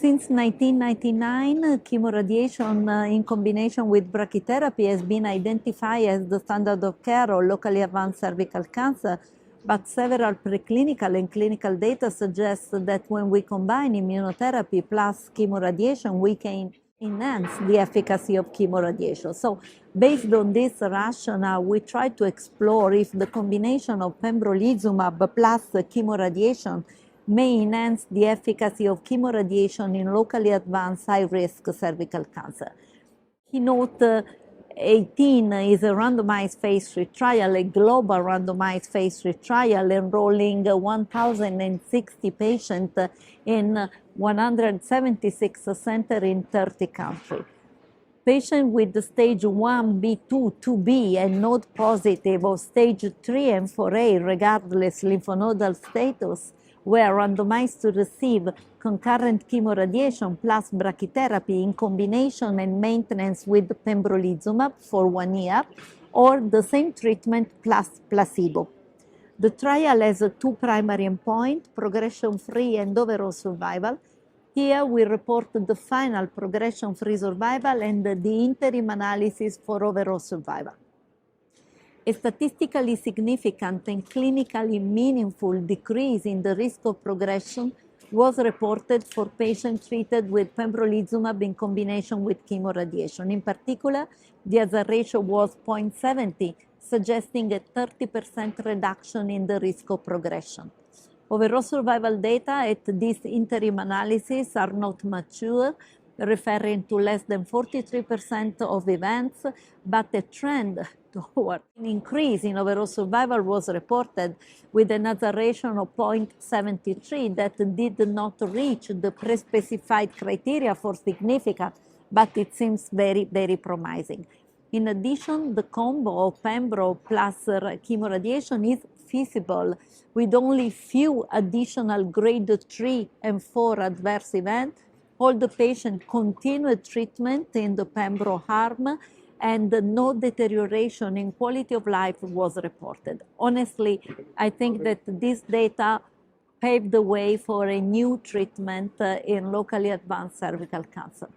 Since 1999, chemoradiation in combination with brachytherapy has been identified as the standard of care of locally advanced cervical cancer, but several preclinical and clinical data suggest that when we combine immunotherapy plus chemoradiation, we can enhance the efficacy of chemoradiation. So based on this rationale, we try to explore if the combination of pembrolizumab plus chemoradiation may enhance the efficacy of chemoradiation in locally advanced high-risk cervical cancer. Keynote 18 is a randomized phase 3 trial, a global randomized phase 3 trial enrolling 1,060 patients in 176 centers in 30 countries. Patients with the stage 1B2, 2B, and node positive or stage 3 and 4A, regardless lymphnodal status, were randomized to receive concurrent chemoradiation plus brachytherapy in combination and maintenance with pembrolizumab for 1 year, or the same treatment plus placebo. The trial has two primary endpoints, progression-free and overall survival. Here we report the final progression-free survival and the interim analysis for overall survival. A statistically significant and clinically meaningful decrease in the risk of progression was reported for patients treated with pembrolizumab in combination with chemoradiation. In particular, the hazard ratio was 0.70, suggesting a 30% reduction in the risk of progression. Overall survival data at this interim analysis are not mature, referring to less than 43% of events, but a trend toward an increase in overall survival was reported with an hazard ratio of 0.73 that did not reach the pre-specified criteria for significance, but it seems very, very promising. In addition, the combo of pembro plus chemoradiation is feasible with only few additional grade 3 and 4 adverse events. All the patients continued treatment in the pembro arm, and no deterioration in quality of life was reported. Honestly, I think that this data paved the way for a new treatment in locally advanced cervical cancer.